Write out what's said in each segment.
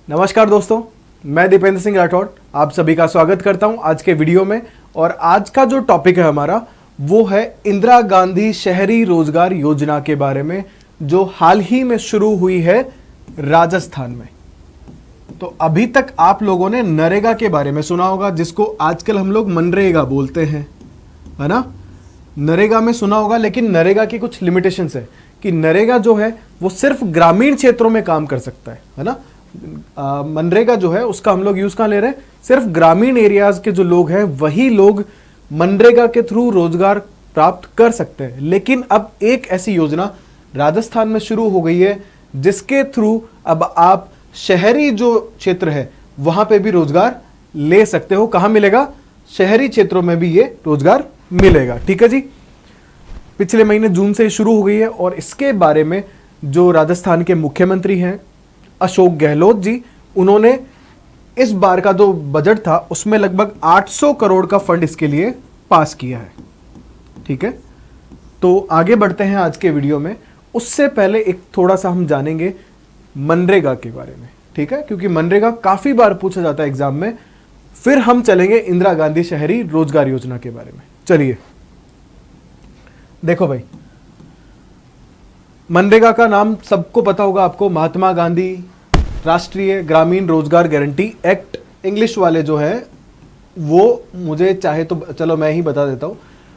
नमस्कार दोस्तों, मैं दीपेंद्र सिंह राठौड़ आप सभी का स्वागत करता हूं आज के वीडियो में। और आज का जो टॉपिक है हमारा वो है इंदिरा गांधी शहरी रोजगार योजना के बारे में, जो हाल ही में शुरू हुई है राजस्थान में। तो अभी तक आप लोगों ने नरेगा के बारे में सुना होगा, जिसको आजकल हम लोग मनरेगा बोलते हैं, है ना। नरेगा में सुना होगा, लेकिन नरेगा की कुछ लिमिटेशंस है कि नरेगा जो है वो सिर्फ ग्रामीण क्षेत्रों में काम कर सकता है ना। मनरेगा जो है उसका हम लोग यूज कहां ले रहे हैं, सिर्फ ग्रामीण एरियाज के जो लोग हैं वही लोग मनरेगा के थ्रू रोजगार प्राप्त कर सकते हैं। लेकिन अब एक ऐसी योजना राजस्थान में शुरू हो गई है जिसके थ्रू अब आप शहरी जो क्षेत्र है वहां पे भी रोजगार ले सकते हो। कहां मिलेगा? शहरी क्षेत्रों में भी ये रोजगार मिलेगा। ठीक है जी, पिछले महीने जून से शुरू हो गई है और इसके बारे में जो राजस्थान के मुख्यमंत्री हैं अशोक गहलोत जी, उन्होंने इस बार का जो बजट था उसमें लगभग 800 करोड़ का फंड इसके लिए पास किया है। ठीक है, तो आगे बढ़ते हैं आज के वीडियो में। उससे पहले एक थोड़ा सा हम जानेंगे मनरेगा के बारे में, ठीक है, क्योंकि मनरेगा काफी बार पूछा जाता है एग्जाम में। फिर हम चलेंगे इंदिरा गांधी शहरी रोजगार योजना के बारे में। चलिए देखो भाई, मनरेगा का नाम सबको पता होगा आपको, महात्मा गांधी राष्ट्रीय ग्रामीण रोजगार गारंटी एक्ट। इंग्लिश वाले जो है वो मुझे चाहे तो चलो मैं ही बता देता हूं,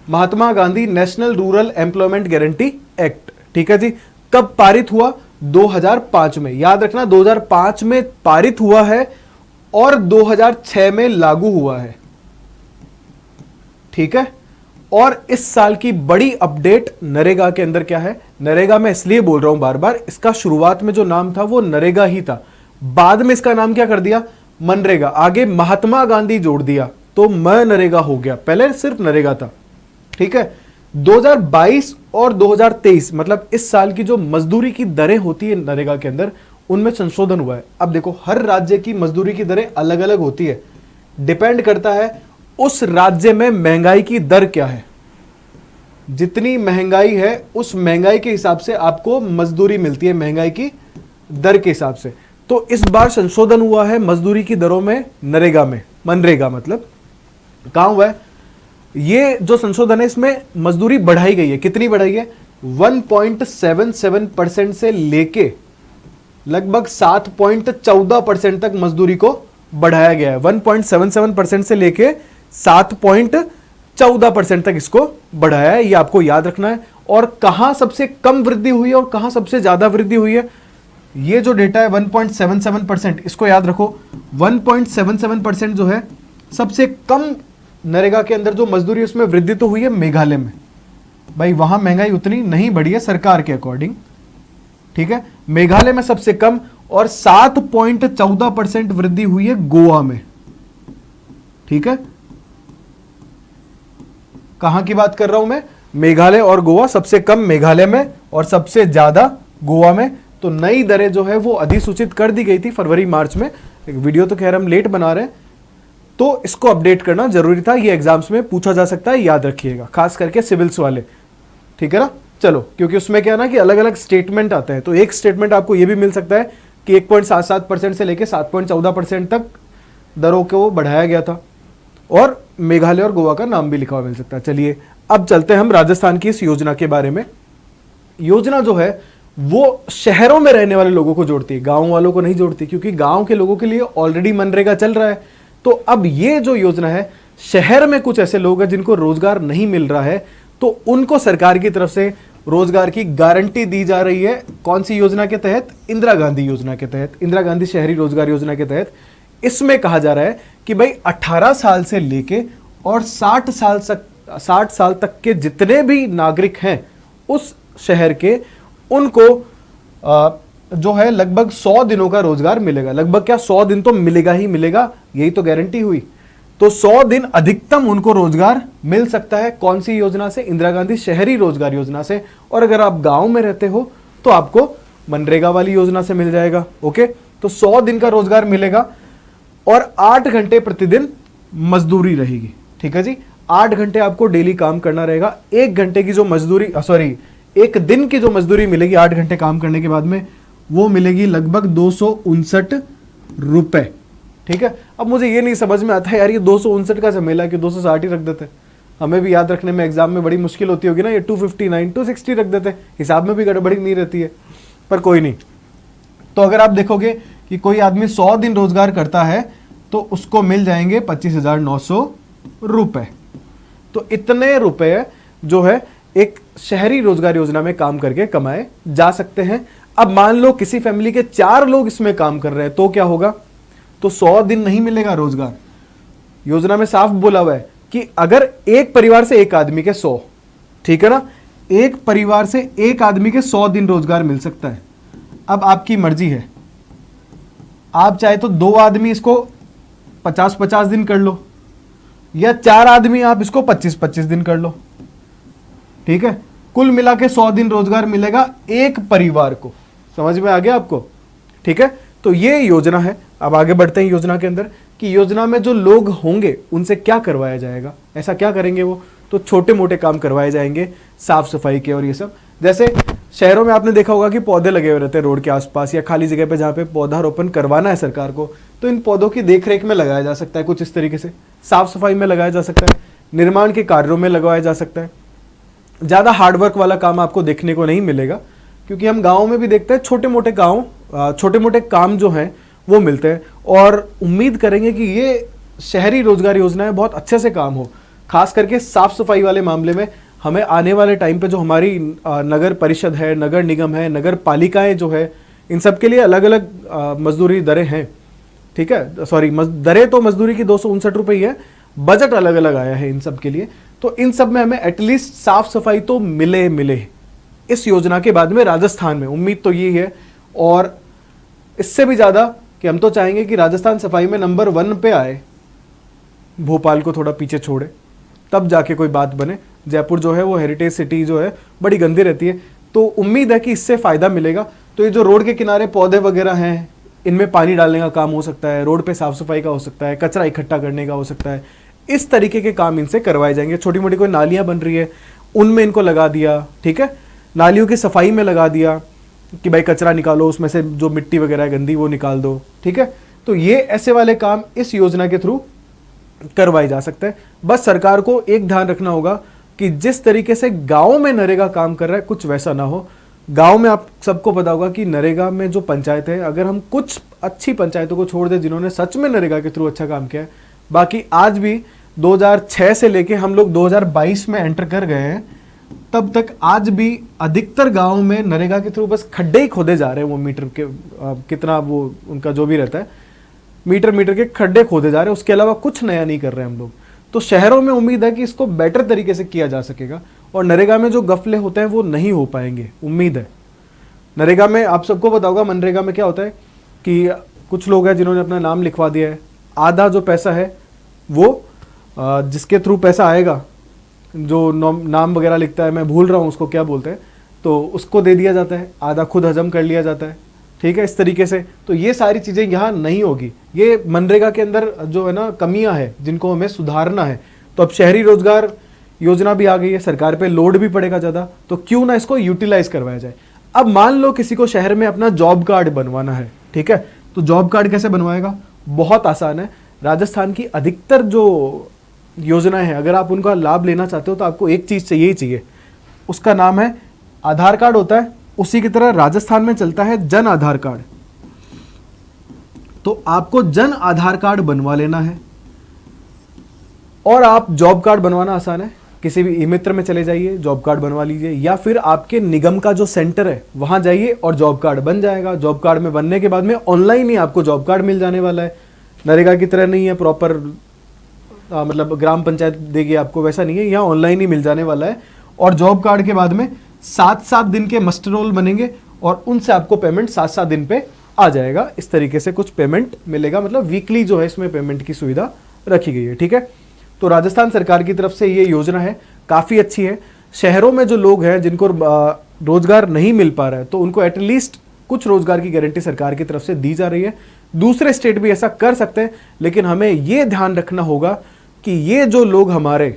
Mahatma Gandhi National Rural Employment Guarantee Act. ठीक है जी, कब पारित हुआ? 2005 में। याद रखना 2005 में पारित हुआ है और 2006 में लागू हुआ है। ठीक है, और इस साल की बड़ी अपडेट नरेगा के अंदर क्या है? नरेगा मैं इसलिए बोल रहा हूं बार बार, इसका शुरुआत में जो नाम था वो नरेगा ही था, बाद में इसका नाम क्या कर दिया? मनरेगा। आगे महात्मा गांधी जोड़ दिया तो मनरेगा हो गया, पहले सिर्फ नरेगा था। ठीक है, 2022 और 2023 मतलब इस साल की जो मजदूरी की दरें होती है नरेगा के अंदर, उनमें संशोधन हुआ है। अब देखो, हर राज्य की मजदूरी की दरें अलग अलग होती है, डिपेंड करता है उस राज्य में महंगाई की दर क्या है। जितनी महंगाई है उस महंगाई के हिसाब से आपको मजदूरी मिलती है, महंगाई की दर के हिसाब से। तो इस बार संशोधन हुआ है मजदूरी की दरों में नरेगा में, मनरेगा मतलब कहां हुआ है ये जो संशोधन है, इसमें मजदूरी बढ़ाई गई है। कितनी बढ़ाई है? 1.77% से लेके लगभग 7.14% तक मजदूरी को बढ़ाया गया है। 1.77% से लेके 7.14% तक इसको बढ़ाया है, ये आपको याद रखना है। और कहां सबसे कम वृद्धि हुई है और कहां सबसे ज्यादा वृद्धि हुई है, ये जो डेटा है 1.77%, इसको याद रखो। 1.77% जो है सबसे कम नरेगा के अंदर जो मजदूरी उसमें वृद्धि तो हुई है मेघालय में। भाई वहां महंगाई उतनी नहीं बढ़ी है सरकार के अकॉर्डिंग। ठीक है, मेघालय में सबसे कम, और 7.14% वृद्धि हुई है गोवा में। ठीक है, कहां की बात कर रहा हूं मैं? मेघालय और गोवा। सबसे कम मेघालय में और सबसे ज्यादा गोवा में। तो नई दरें जो है वो अधिसूचित कर दी गई थी फरवरी मार्च में। एक वीडियो तो खैर हम लेट बना रहे हैं, तो इसको अपडेट करना जरूरी था। ये एग्जाम्स में पूछा जा सकता है, याद रखिएगा, खास करके सिविल्स वाले। ठीक है ना, चलो, क्योंकि उसमें क्या है ना कि अलग अलग स्टेटमेंट आते हैं। तो एक स्टेटमेंट आपको यह भी मिल सकता है कि 1.77% से लेकर 7.14% तक दरों को बढ़ाया गया था, और मेघालय और गोवा का नाम भी लिखा हुआ मिल सकता है। चलिए अब चलते हैं हम राजस्थान की इस योजना के बारे में। योजना जो है वो शहरों में रहने वाले लोगों को जोड़ती है, गांव वालों को नहीं जोड़ती, क्योंकि गांव के लोगों के लिए ऑलरेडी मनरेगा चल रहा है। तो अब ये जो योजना है, शहर में कुछ ऐसे लोग हैं जिनको रोजगार नहीं मिल रहा है, तो उनको सरकार की तरफ से रोजगार की गारंटी दी जा रही है। कौन सी योजना के तहत? इंदिरा गांधी योजना के तहत, इंदिरा गांधी शहरी रोजगार योजना के तहत। इसमें कहा जा रहा है कि भाई 18 साल से लेके और 60 साल तक के जितने भी नागरिक हैं उस शहर के, उनको जो है लगभग 100 दिनों का रोजगार मिलेगा। लगभग क्या, 100 दिन तो मिलेगा ही मिलेगा, यही तो गारंटी हुई। तो 100 दिन अधिकतम उनको रोजगार मिल सकता है। कौन सी योजना से? इंदिरा गांधी शहरी रोजगार योजना से। और अगर आप गांव में रहते हो तो आपको मनरेगा वाली योजना से मिल जाएगा। ओके, तो 100 दिन का रोजगार मिलेगा और 8 घंटे प्रतिदिन मजदूरी रहेगी। ठीक है जी, 8 घंटे आपको डेली काम करना रहेगा। 1 घंटे की जो मजदूरी, सॉरी, 1 दिन की जो मजदूरी मिलेगी 8 घंटे काम करने के बाद में, वो मिलेगी लगभग 259 रुपए। ठीक है, अब मुझे ये नहीं समझ में आता है यार, ये 259 का झमेला कि 260 ही रख देते हैं। हमें भी याद रखने में एग्जाम में बड़ी मुश्किल होती होगी ना, ये 259 260 रख देते हैं, हिसाब में भी गड़बड़ी नहीं रहती है, पर कोई नहीं। तो अगर आप देखोगे कि कोई आदमी 100 दिन रोजगार करता है तो उसको मिल जाएंगे 25,900 रुपए। तो इतने रुपए जो है एक शहरी रोजगार योजना में काम करके कमाए जा सकते हैं। अब मान लो किसी फैमिली के 4 लोग इसमें काम कर रहे हैं तो क्या होगा, तो 100 दिन नहीं मिलेगा रोजगार। योजना में साफ बोला हुआ है कि अगर एक परिवार से एक आदमी के 100, ठीक है ना, एक परिवार से एक आदमी के 100 दिन रोजगार मिल सकता है। अब आपकी मर्जी है, आप चाहे तो 2 आदमी इसको 50-50 दिन कर लो, या 4 आदमी आप इसको 25-25 दिन कर लो। ठीक है, कुल मिला के 100 दिन रोजगार मिलेगा एक परिवार को। समझ में आ गया आपको? ठीक है, तो ये योजना है। अब आगे बढ़ते हैं योजना के अंदर कि योजना में जो लोग होंगे उनसे क्या करवाया जाएगा, ऐसा क्या करेंगे वो, तो छोटे मोटे काम करवाए जाएंगे, साफ सफाई के और ये सब। जैसे शहरों में आपने देखा होगा कि पौधे लगे हुए रहते हैं रोड के आसपास या खाली जगह पे जहाँ पे पौधारोपण करवाना है सरकार को, तो इन पौधों की देखरेख में लगाया जा सकता है, कुछ इस तरीके से साफ सफाई में लगाया जा सकता है, निर्माण के कार्यों में लगाया जा सकता है। ज़्यादा हार्डवर्क वाला काम आपको देखने को नहीं मिलेगा, क्योंकि हम गाँव में भी देखते हैं छोटे मोटे काम जो हैं वो मिलते हैं। और उम्मीद करेंगे कि ये शहरी रोजगार योजनाएं बहुत अच्छे से काम हो, खास करके साफ सफाई वाले मामले में। हमें आने वाले टाइम पे जो हमारी नगर परिषद है, नगर निगम है, नगर पालिकाएं जो है, इन सब के लिए अलग अलग मजदूरी दरें हैं। ठीक है, सॉरी, दरें तो मजदूरी की 259 रुपये ही है, बजट अलग अलग आया है इन सब के लिए। तो इन सब में हमें एटलीस्ट साफ सफाई तो मिले इस योजना के बाद में राजस्थान में। उम्मीद तो यही है, और इससे भी ज़्यादा कि हम तो चाहेंगे कि राजस्थान सफाई में नंबर 1 पे आए, भोपाल को थोड़ा पीछे छोड़े, तब जाके कोई बात बने। जयपुर जो है वो हेरिटेज सिटी जो है बड़ी गंदी रहती है, तो उम्मीद है कि इससे फ़ायदा मिलेगा। तो ये जो रोड के किनारे पौधे वगैरह हैं, इनमें पानी डालने का काम हो सकता है, रोड पे साफ सफाई का हो सकता है, कचरा इकट्ठा करने का हो सकता है, इस तरीके के काम इनसे करवाए जाएंगे। छोटी मोटी कोई नालियाँ बन रही है उनमें इनको लगा दिया, ठीक है, नालियों की सफाई में लगा दिया कि भाई कचरा निकालो, उसमें से जो मिट्टी वगैरह है गंदी वो निकाल दो। ठीक है, तो ये ऐसे वाले काम इस योजना के थ्रू करवाए जा सकते हैं। बस सरकार को एक ध्यान रखना होगा कि जिस तरीके से गांव में नरेगा काम कर रहा है कुछ वैसा ना हो। गांव में आप सबको पता होगा कि नरेगा में जो पंचायत है, अगर हम कुछ अच्छी पंचायतों को छोड़ दें जिन्होंने सच में नरेगा के थ्रू अच्छा काम किया है, बाकी आज भी 2006 से लेके हम लोग 2022 में एंटर कर गए हैं, तब तक आज भी अधिकतर गांव में नरेगा के थ्रू बस खड्डे ही खोदे जा रहे हैं। वो मीटर के कितना वो उनका जो भी रहता है, मीटर के खड्डे खोदे जा रहे हैं, उसके अलावा कुछ नया नहीं कर रहे हैं हम लोग। तो शहरों में उम्मीद है कि इसको बेटर तरीके से किया जा सकेगा, और नरेगा में जो गफले होते हैं वो नहीं हो पाएंगे, उम्मीद है। नरेगा में आप सबको पता होगा, मनरेगा में क्या होता है कि कुछ लोग हैं जिन्होंने अपना नाम लिखवा दिया है, आधा जो पैसा है वो जिसके थ्रू पैसा आएगा, जो नाम वगैरह लिखता है, मैं भूल रहा हूँ उसको क्या बोलते हैं, तो उसको दे दिया जाता है, आधा खुद हजम कर लिया जाता है। ठीक है, इस तरीके से। तो ये सारी चीज़ें यहाँ नहीं होगी। ये मनरेगा के अंदर जो है ना कमियां हैं जिनको हमें सुधारना है। तो अब शहरी रोजगार योजना भी आ गई है, सरकार पे लोड भी पड़ेगा ज़्यादा, तो क्यों ना इसको यूटिलाइज करवाया जाए। अब मान लो किसी को शहर में अपना जॉब कार्ड बनवाना है, ठीक है, तो जॉब कार्ड कैसे बनवाएगा? बहुत आसान है। राजस्थान की अधिकतर जो योजना है, अगर आप उनका लाभ लेना चाहते हो तो आपको एक चीज़ चाहिए ही चाहिए, उसका नाम है आधार कार्ड होता है। उसी की तरह राजस्थान में चलता है जन आधार कार्ड। तो आपको जन आधार कार्ड बनवा लेना है, और आप जॉब कार्ड बनवाना आसान है, किसी भी ई मित्र में चले जाइए, जॉब कार्ड बनवा लीजिए, या फिर आपके निगम का जो सेंटर है वहां जाइए और जॉब कार्ड बन जाएगा। जॉब कार्ड में बनने के बाद में ऑनलाइन ही आपको जॉब कार्ड मिल जाने वाला है। नरेगा की तरह नहीं है प्रॉपर, मतलब ग्राम पंचायत देगी आपको, वैसा नहीं है, यहाँ ऑनलाइन ही मिल जाने वाला है। और जॉब कार्ड के बाद में 7-7 दिन के मस्टर रोल बनेंगे, और उनसे आपको पेमेंट 7-7 दिन पे आ जाएगा। इस तरीके से कुछ पेमेंट मिलेगा, मतलब वीकली जो है इसमें पेमेंट की सुविधा रखी गई है। ठीक है, तो राजस्थान सरकार की तरफ से ये योजना है, काफ़ी अच्छी है। शहरों में जो लोग हैं जिनको रोजगार नहीं मिल पा रहा है, तो उनको एटलीस्ट कुछ रोजगार की गारंटी सरकार की तरफ से दी जा रही है। दूसरे स्टेट भी ऐसा कर सकते हैं, लेकिन हमें ये ध्यान रखना होगा कि ये जो लोग हमारे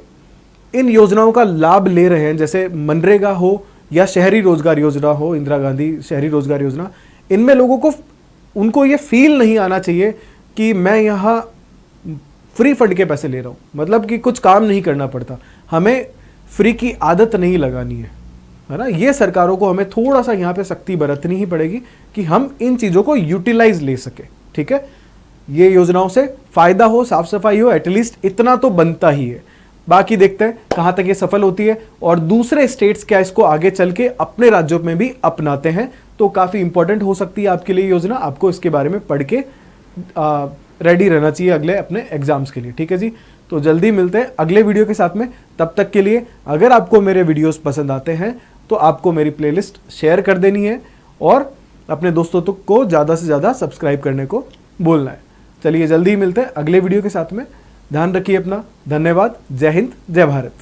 इन योजनाओं का लाभ ले रहे हैं, जैसे मनरेगा हो या शहरी रोजगार योजना हो, इंदिरा गांधी शहरी रोजगार योजना, इनमें लोगों को उनको ये फील नहीं आना चाहिए कि मैं यहाँ फ्री फंड के पैसे ले रहा हूँ, मतलब कि कुछ काम नहीं करना पड़ता। हमें फ्री की आदत नहीं लगानी है ना। ये सरकारों को हमें थोड़ा सा यहाँ पे सख्ती बरतनी ही पड़ेगी कि हम इन चीज़ों को यूटिलाइज ले सके। ठीक है, ये योजनाओं से फायदा हो, साफ सफाई हो, एटलीस्ट इतना तो बनता ही है। बाकी देखते हैं कहाँ तक ये सफल होती है और दूसरे स्टेट्स क्या इसको आगे चल के अपने राज्यों में भी अपनाते हैं, तो काफ़ी इंपॉर्टेंट हो सकती है आपके लिए योजना। आपको इसके बारे में पढ़ के रेडी रहना चाहिए अगले अपने एग्जाम्स के लिए। ठीक है जी, तो जल्दी मिलते हैं अगले वीडियो के साथ में। तब तक के लिए अगर आपको मेरे वीडियोस पसंद आते हैं तो आपको मेरी प्लेलिस्ट शेयर कर देनी है और अपने दोस्तों को ज़्यादा से ज़्यादा सब्सक्राइब करने को बोलना है। चलिए जल्दी मिलते हैं अगले वीडियो के साथ में। ध्यान रखिए अपना। धन्यवाद। जय हिंद, जय भारत।